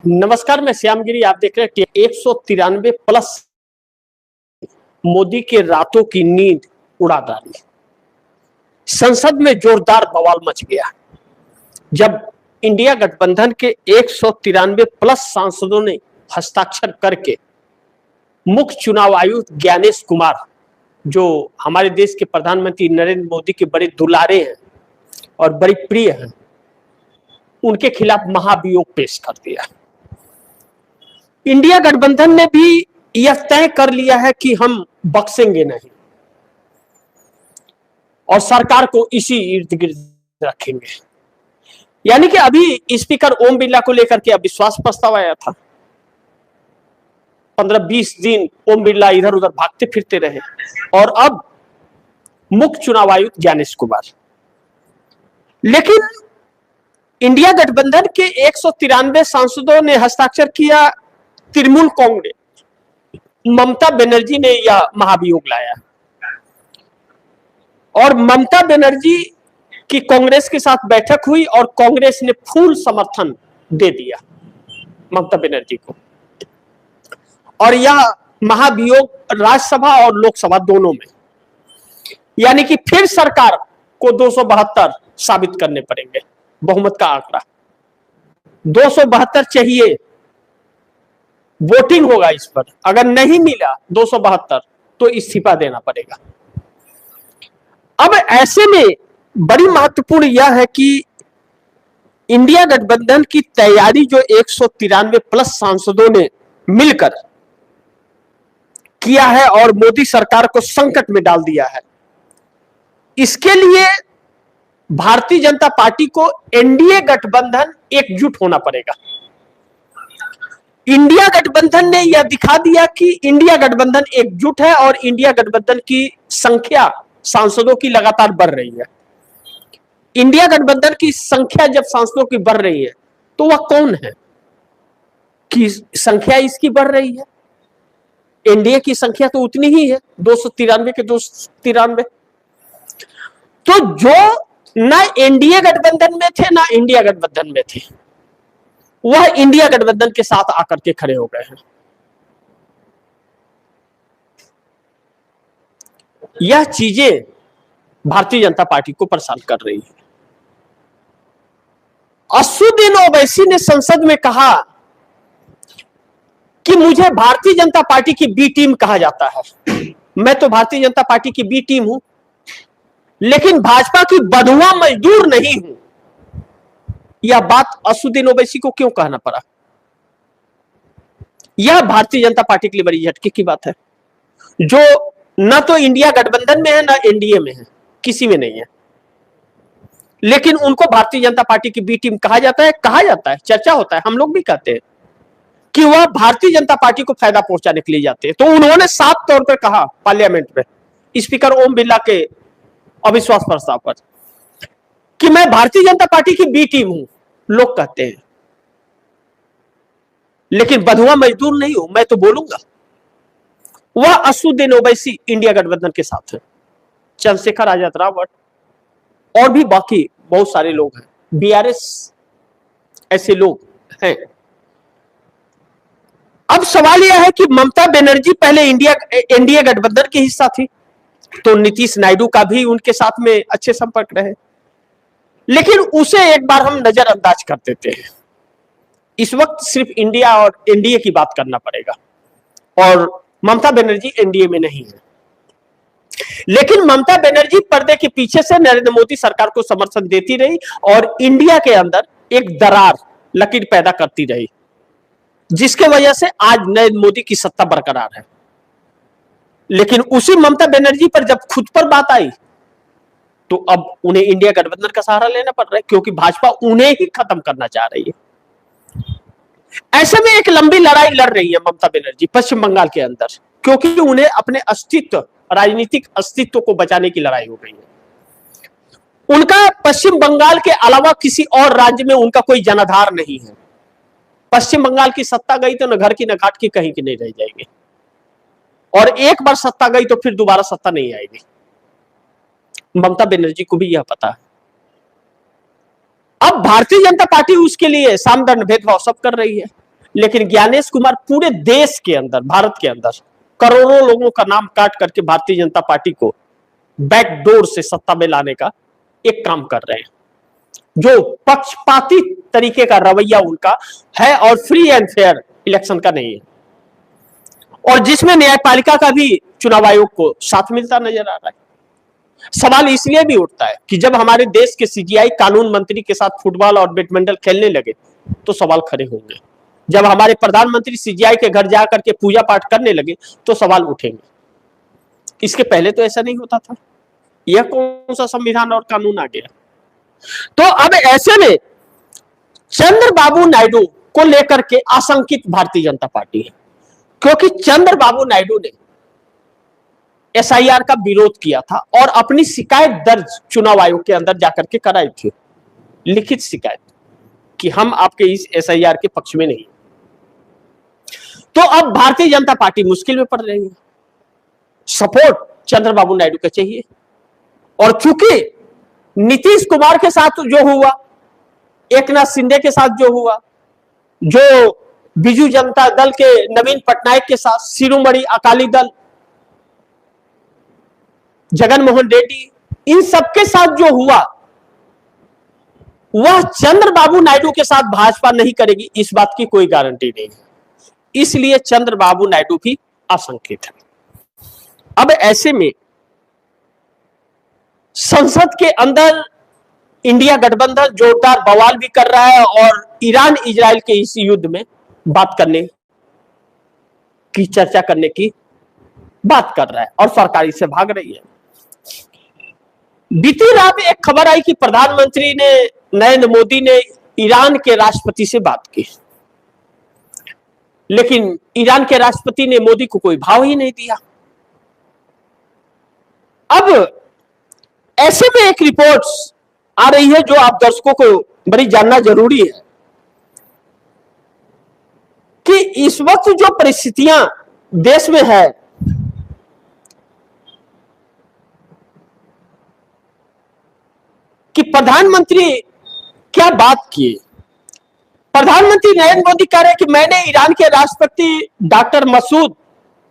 नमस्कार, मैं श्यामगिरी। आप देख रहे हैं 193 प्लस मोदी के रातों की नींद उड़ा डाली। संसद में जोरदार बवाल मच गया जब इंडिया गठबंधन के 193 प्लस सांसदों ने हस्ताक्षर करके मुख्य चुनाव आयुक्त ज्ञानेश कुमार, जो हमारे देश के प्रधानमंत्री नरेंद्र मोदी के बड़े दुलारे हैं और बड़ी प्रिय हैं, उनके खिलाफ महाभियोग पेश कर दिया। इंडिया गठबंधन ने भी यह तय कर लिया है कि हम बख्शेंगे नहीं और सरकार को इसी इर्द गिर्द रखेंगे। यानी कि अभी स्पीकर ओम बिरला को लेकर के अविश्वास प्रस्ताव आया था। 15-20 दिन ओम बिरला इधर उधर भागते फिरते रहे और अब मुख्य चुनाव आयुक्त ज्ञानेश कुमार। लेकिन इंडिया गठबंधन के 193 सांसदों ने हस्ताक्षर किया। तृणमूल कांग्रेस, ममता बनर्जी ने यह महाभियोग लाया और ममता बनर्जी की कांग्रेस के साथ बैठक हुई और कांग्रेस ने फुल समर्थन दे दिया ममता बनर्जी को। और यह महाभियोग राज्यसभा और लोकसभा दोनों में, यानी कि फिर सरकार को 272 साबित करने पड़ेंगे। बहुमत का आंकड़ा 272 चाहिए। वोटिंग होगा इस पर। अगर नहीं मिला 272 तो इस्तीफा देना पड़ेगा। अब ऐसे में बड़ी महत्वपूर्ण यह है कि इंडिया गठबंधन की तैयारी जो 193 प्लस सांसदों ने मिलकर किया है और मोदी सरकार को संकट में डाल दिया है, इसके लिए भारतीय जनता पार्टी को एनडीए गठबंधन एकजुट होना पड़ेगा। इंडिया गठबंधन ने यह दिखा दिया कि इंडिया गठबंधन एकजुट है और इंडिया गठबंधन की संख्या सांसदों की लगातार बढ़ रही है। इंडिया गठबंधन की संख्या जब सांसदों की बढ़ रही है तो वह कौन है कि संख्या इसकी बढ़ रही है? एनडीए की संख्या तो उतनी ही है, 293 के 293। तो जो ना एनडीए गठबंधन में थे ना इंडिया गठबंधन में थे, वह इंडिया गठबंधन के साथ आकर के खड़े हो गए हैं। यह चीजें भारतीय जनता पार्टी को परेशान कर रही है। असदुद्दीन ओवैसी ने संसद में कहा कि मुझे भारतीय जनता पार्टी की बी टीम कहा जाता है। मैं तो भारतीय जनता पार्टी की बी टीम हूं, लेकिन भाजपा की बंधुआ मजदूर नहीं हूं। यह बात असदुद्दीन ओवैसी को क्यों कहना पड़ा? यह भारतीय जनता पार्टी के लिए बड़ी झटके की बात है, जो न तो इंडिया गठबंधन में है ना एनडीए में है, किसी में नहीं है। लेकिन उनको भारतीय जनता पार्टी की बी टीम कहा जाता है, चर्चा होता है, हम लोग भी कहते हैं कि वह भारतीय जनता पार्टी को फायदा पहुंचाने के लिए जाते हैं। तो उन्होंने साफ तौर पर कहा पार्लियामेंट में स्पीकर ओम बिरला के अविश्वास प्रस्ताव पर कि मैं भारतीय जनता पार्टी की बी टीम हूं। लोग कहते हैं, लेकिन बंधुआ मजदूर नहीं हूं, मैं तो बोलूंगा। वह असदुद्दीन ओवैसी इंडिया गठबंधन के साथ है, चंद्रशेखर आजाद रावत और भी बाकी बहुत सारे लोग हैं, बीआरएस, ऐसे लोग हैं। अब सवाल यह है कि ममता बनर्जी पहले एनडीए गठबंधन की हिस्सा थी, तो नीतीश नायडू का भी उनके साथ में अच्छे संपर्क रहे, लेकिन उसे एक बार हम नजरअंदाज कर देते हैं। इस वक्त सिर्फ इंडिया और एनडीए की बात करना पड़ेगा और ममता बनर्जी एनडीए में नहीं है। लेकिन ममता बनर्जी पर्दे के पीछे से नरेंद्र मोदी सरकार को समर्थन देती रही और इंडिया के अंदर एक दरार लकीर पैदा करती रही, जिसके वजह से आज नरेंद्र मोदी की सत्ता बरकरार है। लेकिन उसी ममता बनर्जी पर जब खुद पर बात आई तो अब उन्हें इंडिया गठबंधन का सहारा लेना पड़ रहा है, क्योंकि भाजपा उन्हें ही खत्म करना चाह रही है। ऐसे में एक लंबी लड़ाई लड़ रही है ममता बनर्जी पश्चिम बंगाल के अंदर, क्योंकि उन्हें अपने अस्तित्व, राजनीतिक अस्तित्व को बचाने की लड़ाई हो रही है। उनका पश्चिम बंगाल के अलावा किसी और राज्य में उनका कोई जनाधार नहीं है। पश्चिम बंगाल की सत्ता गई तो न घर की न घाट की, कहीं की नहीं रह जाएगी। और एक बार सत्ता गई तो फिर दोबारा सत्ता नहीं आएगी। ममता बनर्जी को भी यह पता है। अब भारतीय जनता पार्टी उसके लिए सामदंड भेदभाव सब कर रही है। लेकिन ज्ञानेश कुमार पूरे देश के अंदर, भारत के अंदर करोड़ों लोगों का नाम काट करके भारतीय जनता पार्टी को बैकडोर से सत्ता में लाने का एक काम कर रहे हैं, जो पक्षपाती तरीके का रवैया उनका है और फ्री एंड फेयर इलेक्शन का नहीं है, और जिसमें न्यायपालिका का भी चुनाव आयोग को साथ मिलता नजर आ रहा है। सवाल इसलिए भी उठता है कि जब हमारे देश के सीजीआई कानून मंत्री के साथ फुटबॉल और बैडमिंटन खेलने लगे तो सवाल खड़े होंगे। जब हमारे प्रधानमंत्री सीजीआई के घर जाकर के पूजा पाठ करने लगे तो सवाल उठेंगे। इसके पहले तो ऐसा नहीं होता था। यह कौन सा संविधान और कानून आ गया? तो अब ऐसे में चंद्रबाबू नायडू को लेकर के आशंकित भारतीय जनता पार्टी है, क्योंकि चंद्रबाबू नायडू ने एसआईआर का विरोध किया था और अपनी शिकायत दर्ज चुनाव आयोग के अंदर जाकर के कराई थी, लिखित शिकायत, कि हम आपके इस एसआईआर के पक्ष में नहीं। तो अब भारतीय जनता पार्टी मुश्किल में पड़ रही है। सपोर्ट चंद्रबाबू नायडू का चाहिए, और चूंकि नीतीश कुमार के साथ जो हुआ, एकनाथ शिंदे के साथ जो हुआ, जो बीजू जनता दल के नवीन पटनायक के साथ, शिरोमणि अकाली दल, जगन मोहन रेड्डी, इन सबके साथ जो हुआ, वह चंद्रबाबू नायडू के साथ भाजपा नहीं करेगी, इस बात की कोई गारंटी नहीं है। इसलिए चंद्रबाबू नायडू भी आशंकित है। अब ऐसे में संसद के अंदर इंडिया गठबंधन जोरदार बवाल भी कर रहा है और ईरान इजराइल के इस युद्ध में बात करने की, चर्चा करने की बात कर रहा है, और सरकार इससे भाग रही है। बीती रात एक खबर आई कि प्रधानमंत्री ने, नरेंद्र मोदी ने ईरान के राष्ट्रपति से बात की, लेकिन ईरान के राष्ट्रपति ने मोदी को कोई भाव ही नहीं दिया। अब ऐसे में एक रिपोर्ट आ रही है जो आप दर्शकों को बड़ी जानना जरूरी है, कि इस वक्त जो परिस्थितियां देश में है, कि प्रधानमंत्री क्या बात किए। प्रधानमंत्री नरेंद्र मोदी कह रहे हैं कि मैंने ईरान के राष्ट्रपति डॉक्टर मसूद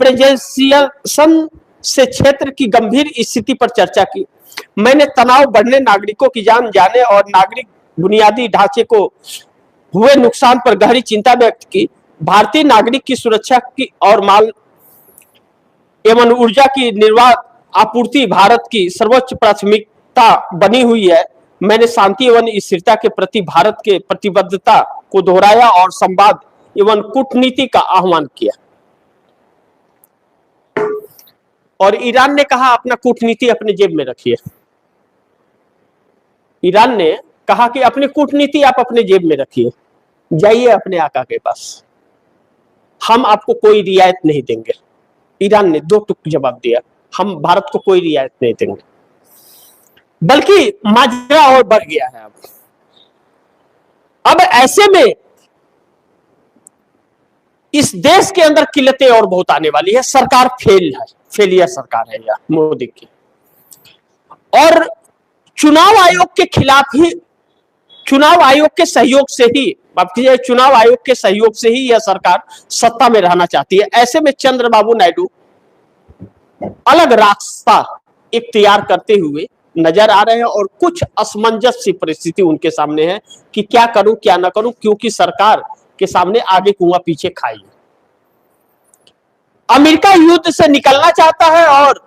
पेजेशियन से क्षेत्र की गंभीर स्थिति पर चर्चा की। मैंने तनाव बढ़ने, नागरिकों की जान जाने और नागरिक बुनियादी ढांचे को हुए नुकसान पर गहरी चिंता व्यक्त की। भारतीय नागरिक की सुरक्षा की और माल एवं ऊर्जा की निर्बाध आपूर्ति भारत की सर्वोच्च प्राथमिकता बनी हुई है। मैंने शांति एवं स्थिरता के प्रति भारत के प्रतिबद्धता को दोहराया और संवाद एवं कूटनीति का आह्वान किया। और ईरान ने कहा अपना कूटनीति अपने जेब में रखिए। ईरान ने कहा कि अपनी कूटनीति आप अपने जेब में रखिए, जाइए अपने आका के पास, हम आपको कोई रियायत नहीं देंगे। ईरान ने दो टुक जवाब दिया, हम भारत को कोई रियायत नहीं देंगे। बल्कि माजरा और बढ़ गया है। अब ऐसे में इस देश के अंदर किल्लतें और बहुत आने वाली है। सरकार फेल है, फेलियर सरकार है यह मोदी की, और चुनाव आयोग के खिलाफ ही, चुनाव आयोग के सहयोग से ही, चुनाव आयोग के सहयोग से ही यह सरकार सत्ता में रहना चाहती है। ऐसे में चंद्रबाबू नायडू अलग रास्ता इख्तियार करते हुए नजर आ रहे हैं, और कुछ असमंजस सी परिस्थिति उनके सामने है कि क्या करूं क्या ना करूं, क्योंकि सरकार के सामने आगे कुआं पीछे खाई है। अमेरिका युद्ध से निकलना चाहता है और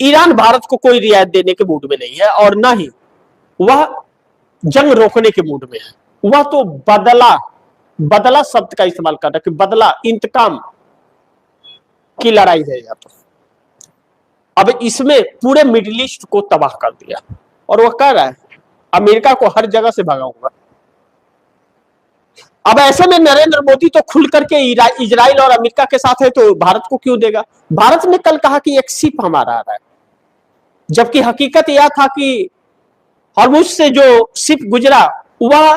ईरान भारत को कोई रियायत देने के मूड में नहीं है, और न ही वह जंग रोकने के मूड में है। वह तो बदला शब्द का इस्तेमाल कर रहा है कि बदला, इंतकाम की लड़ाई है या तो। अब इसमें पूरे मिडिल ईस्ट को तबाह कर दिया, और वह कह रहा है अमेरिका को हर जगह से भगाऊंगा। अब ऐसे में नरेंद्र मोदी तो खुल करके इजराइल और अमेरिका के साथ है, तो भारत को क्यों देगा? भारत ने कल कहा कि एक शिप हमारा आ रहा है, जबकि हकीकत यह था कि हॉर्मुज से जो शिप गुजरा वह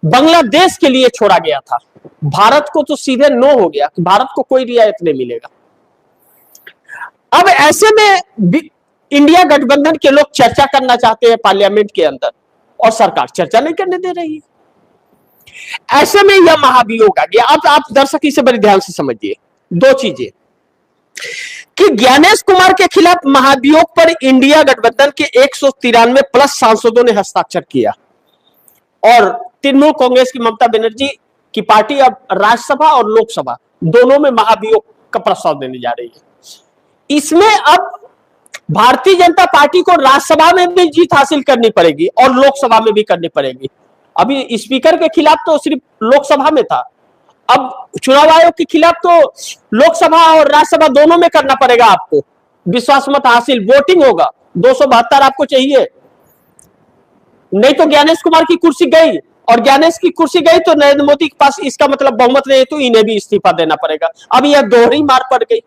बांग्लादेश के लिए छोड़ा गया था। भारत को तो सीधे नो हो गया कि भारत को कोई रियायत नहीं मिलेगा। अब ऐसे में इंडिया गठबंधन के लोग चर्चा करना चाहते हैं पार्लियामेंट के अंदर, और सरकार चर्चा नहीं करने दे रही है। ऐसे में यह महाभियोग आ गया। अब आप दर्शक इसे बड़े ध्यान से समझिए दो चीजें, कि ज्ञानेश कुमार के खिलाफ महाभियोग पर इंडिया गठबंधन के 193 प्लस सांसदों ने हस्ताक्षर किया और तृणमूल कांग्रेस की ममता बनर्जी की पार्टी अब राज्यसभा और लोकसभा दोनों में महाभियोग का प्रस्ताव देने जा रही है। इसमें अब भारतीय जनता पार्टी को राज्यसभा में भी जीत हासिल करनी पड़ेगी और लोकसभा में भी करनी पड़ेगी। अभी स्पीकर के खिलाफ तो सिर्फ लोकसभा में था, अब चुनाव आयोग के खिलाफ तो लोकसभा और राज्यसभा दोनों में करना पड़ेगा आपको। विश्वास मत हासिल, वोटिंग होगा, 272 आपको चाहिए, नहीं तो ज्ञानेश कुमार की कुर्सी गई, और ज्ञानेश की कुर्सी गई तो नरेंद्र मोदी के पास इसका मतलब बहुमत नहीं है, तो इन्हें भी इस्तीफा देना पड़ेगा। अब यह दोहरी मार पड़ गई।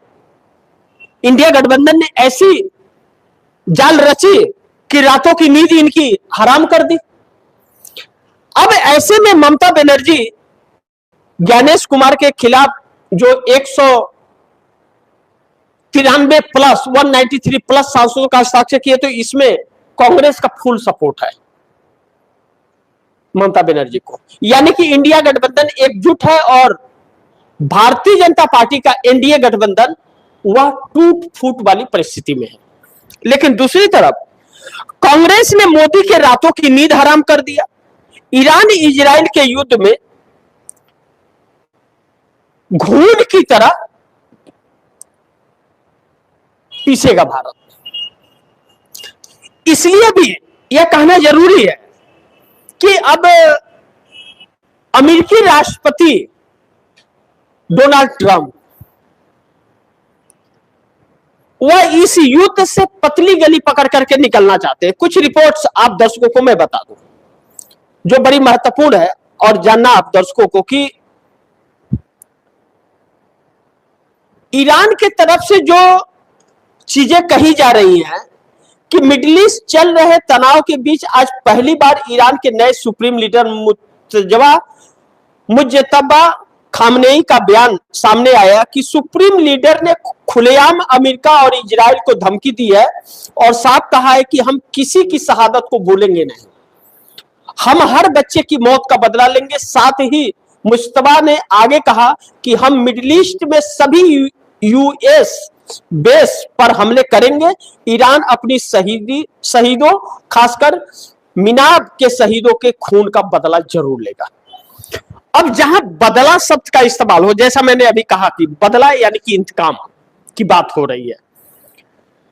इंडिया गठबंधन ने ऐसी जाल रची कि रातों की नींद इनकी हराम कर दी। अब ऐसे में ममता बनर्जी ज्ञानेश कुमार के खिलाफ जो 193 प्लस 193 प्लस सांसदों का हस्ताक्षर किए, तो इसमें कांग्रेस का फुल सपोर्ट है ममता बनर्जी को, यानी कि इंडिया गठबंधन एकजुट है और भारतीय जनता पार्टी का एनडीए गठबंधन वह टूट फूट वाली परिस्थिति में है। लेकिन दूसरी तरफ कांग्रेस ने मोदी के रातों की नींद हराम कर दिया। ईरान इजराइल के युद्ध में घून की तरह पीसेगा भारत। इसलिए भी यह कहना जरूरी है कि अब अमेरिकी राष्ट्रपति डोनाल्ड ट्रंप वह इस युद्ध से पतली गली पकड़ करके निकलना चाहते हैं। कुछ रिपोर्ट्स आप दर्शकों को मैं बता दूं जो बड़ी महत्वपूर्ण है और जानना आप दर्शकों को, कि ईरान के तरफ से जो चीजें कही जा रही हैं कि मिडिल ईस्ट चल रहे तनाव के बीच आज पहली बार ईरान के नए सुप्रीम लीडर मुज्तबा खामनेई का बयान सामने आया कि सुप्रीम लीडर ने खुलेआम अमेरिका और इजराइल को धमकी दी है और साफ कहा है कि हम किसी की शहादत को भूलेंगे नहीं, हम हर बच्चे की मौत का बदला लेंगे। साथ ही मुज्तबा ने आगे कहा कि हम मिडिल ईस्ट में सभी यूएस बेस पर हमले करेंगे। ईरान अपनी शहीदों खासकर मिनाब के शहीदों के खून का बदला जरूर लेगा। अब जहां बदला शब्द का इस्तेमाल हो, जैसा मैंने अभी कहा कि बदला यानी कि इंतकाम की बात हो रही है,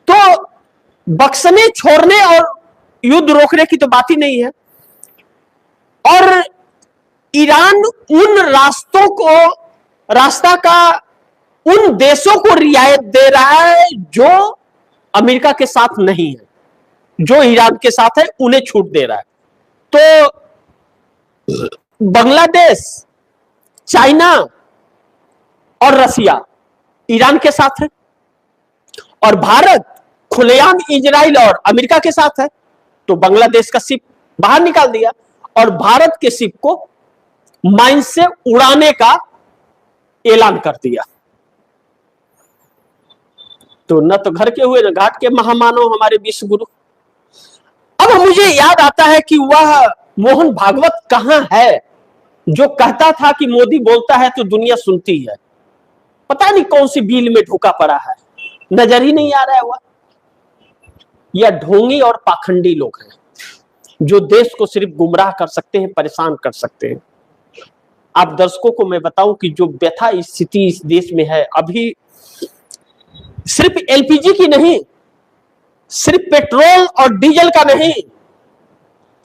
तो बख्शने छोड़ने और युद्ध रोकने की तो बात ही नहीं है। और ईरान उन रास्ता का उन देशों को रियायत दे रहा है जो अमेरिका के साथ नहीं है, जो ईरान के साथ है उन्हें छूट दे रहा है। तो बांग्लादेश, चाइना और रसिया ईरान के साथ है और भारत खुलेआम इजराइल और अमेरिका के साथ है। तो बांग्लादेश का शिप बाहर निकाल दिया और भारत के शिप को माइन से उड़ाने का ऐलान कर दिया। तो न तो घर के हुए न घाट के महामानव हमारे विश्व गुरु। अब मुझे याद आता है कि वह मोहन भागवत कहां है जो कहता था कि मोदी बोलता है तो दुनिया सुनती है। पता नहीं कौन सी बिल में ढुका पड़ा है, नजर ही नहीं आ रहा है। वह यह ढोंगी और पाखंडी लोग हैं जो देश को सिर्फ गुमराह कर सकते हैं, परेशान कर सकते हैं। आप दर्शकों को मैं बताऊं कि जो व्यथा स्थिति इस देश में है, अभी सिर्फ एलपीजी की नहीं, सिर्फ पेट्रोल और डीजल का नहीं,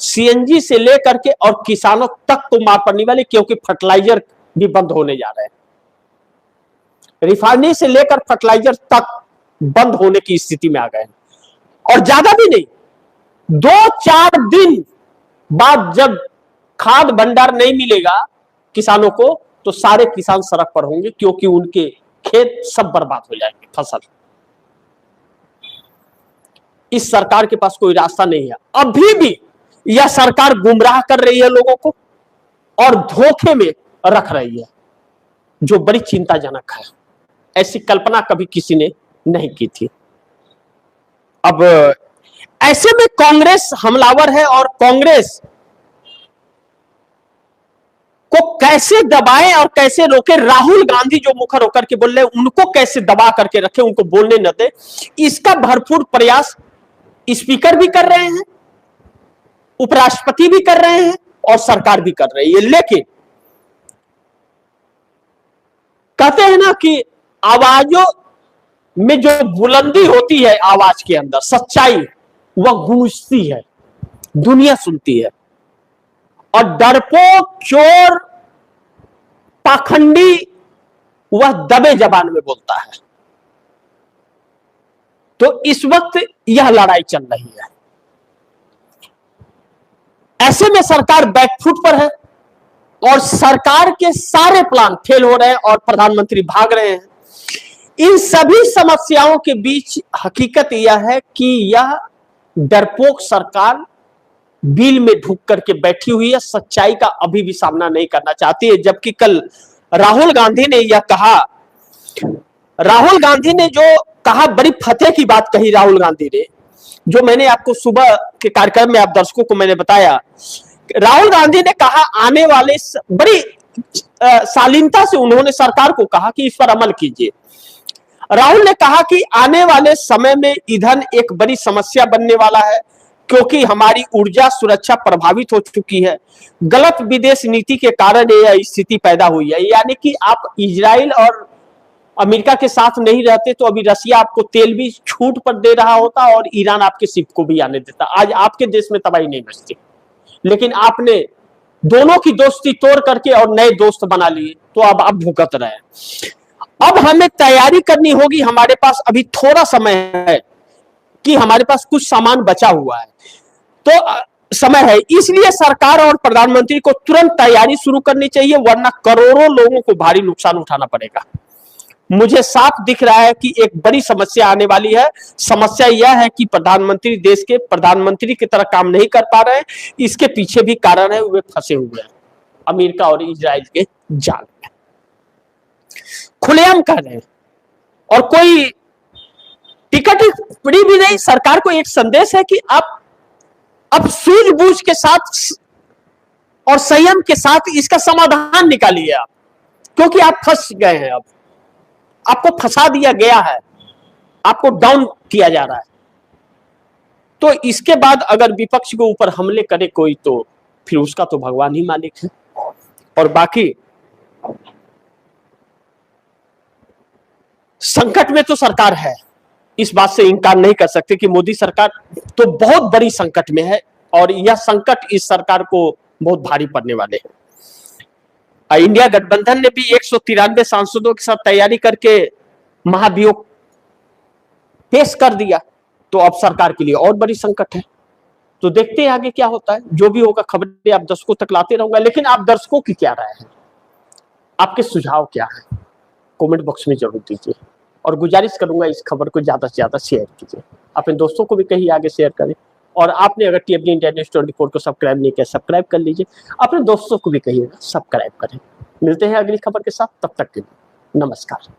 सीएनजी से लेकर के और किसानों तक को मार पड़ने वाली, क्योंकि फर्टिलाइजर भी बंद होने जा रहे हैं। रिफाइनरी से लेकर फर्टिलाइजर तक बंद होने की स्थिति में आ गए हैं। और ज्यादा भी नहीं, 2-4 दिन बाद जब खाद भंडार नहीं मिलेगा किसानों को, तो सारे किसान सड़क पर होंगे, क्योंकि उनके खेत सब बर्बाद हो जाएंगे, फसल। इस सरकार के पास कोई रास्ता नहीं है। अभी भी यह सरकार गुमराह कर रही है लोगों को और धोखे में रख रही है, जो बड़ी चिंताजनक है। ऐसी कल्पना कभी किसी ने नहीं की थी। अब ऐसे में कांग्रेस हमलावर है और कांग्रेस को कैसे दबाएं और कैसे रोके, राहुल गांधी जो मुखर होकर के बोल रहे हैं उनको कैसे दबा करके रखे, उनको बोलने न दे, इसका भरपूर प्रयास स्पीकर भी कर रहे हैं, उपराष्ट्रपति भी कर रहे हैं और सरकार भी कर रही है। लेकिन कहते हैं ना कि आवाजों में जो बुलंदी होती है, आवाज के अंदर सच्चाई वह गूंजती है, दुनिया सुनती है, और डरपोक, चोर, पाखंडी वह दबे जबान में बोलता है। तो इस वक्त यह लड़ाई चल रही है। ऐसे में सरकार बैकफुट पर है और सरकार के सारे प्लान फेल हो रहे हैं और प्रधानमंत्री भाग रहे हैं। इन सभी समस्याओं के बीच हकीकत यह है कि यह डरपोक सरकार बिल में ढुक करके बैठी हुई है, सच्चाई का अभी भी सामना नहीं करना चाहती है। जबकि कल राहुल गांधी ने यह कहा, राहुल गांधी ने जो कहा, बड़ी फतेह की बात कही राहुल गांधी ने, जो मैंने आपको सुबह के कार्यक्रम में आप दर्शकों को मैंने बताया। राहुल गांधी ने कहा आने वाले, बड़ी शालीनता से उन्होंने सरकार को कहा कि इस पर अमल कीजिए। राहुल ने कहा कि आने वाले समय में ईंधन एक बड़ी समस्या बनने वाला है, क्योंकि हमारी ऊर्जा सुरक्षा प्रभावित हो चुकी है। गलत विदेश नीति के कारण यह स्थिति पैदा हुई है। यानी कि आप इजराइल और अमेरिका के साथ नहीं रहते तो अभी रसिया आपको तेल भी छूट पर दे रहा होता और ईरान आपके शिप को भी आने देता, आज आपके देश में तबाही नहीं मचती। लेकिन आपने दोनों की दोस्ती तोड़ करके और नए दोस्त बना लिए, तो अब आप भुगत रहे हैं। अब हमें तैयारी करनी होगी, हमारे पास अभी थोड़ा समय है कि हमारे पास कुछ सामान बचा हुआ है, तो समय है, इसलिए सरकार और प्रधानमंत्री को तुरंत तैयारी शुरू करनी चाहिए, वरना करोड़ों लोगों को भारी नुकसान उठाना पड़ेगा। मुझे साफ दिख रहा है कि एक बड़ी समस्या आने वाली है। समस्या यह है कि प्रधानमंत्री देश के प्रधानमंत्री की तरह काम नहीं कर पा रहे हैं। इसके पीछे भी कारण है, वे फंसे हुए हैं अमेरिका और इजराइल के जाल में, खुलेआम कर रहे हैं। और कोई टिकट पड़ी भी नहीं। सरकार को एक संदेश है कि आप अब सूझबूझ के साथ और संयम के साथ इसका समाधान निकालिए आप, क्योंकि आप फंस गए हैं। अब आपको फंसा दिया गया है, आपको डाउन किया जा रहा है। तो इसके बाद अगर विपक्ष के ऊपर हमले करे कोई, तो फिर उसका तो भगवान ही मालिक है। और बाकी संकट में तो सरकार है, इस बात से इनकार नहीं कर सकते कि मोदी सरकार तो बहुत बड़ी संकट में है, और यह संकट इस सरकार को बहुत भारी पड़ने वाले हैं। इंडिया गठबंधन ने भी 193 सांसदों के साथ तैयारी करके महाभियोग पेश कर दिया, तो अब सरकार के लिए और बड़ी संकट है। तो देखते हैं आगे क्या होता है। जो भी होगा खबरें आप दर्शकों तक लाते रहूंगा। लेकिन आप दर्शकों की क्या राय है, आपके सुझाव क्या है, कमेंट बॉक्स में जरूर दीजिए। और गुजारिश करूंगा इस खबर को ज्यादा से ज्यादा शेयर कीजिए, अपने दोस्तों को भी कहिए आगे शेयर करें। और आपने अगर टीएफडी इंडिया न्यूज़ 24 को सब्सक्राइब नहीं किया, सब्सक्राइब कर लीजिए, अपने दोस्तों को भी कहिएगा सब्सक्राइब करें। मिलते हैं अगली खबर के साथ, तब तक के लिए नमस्कार।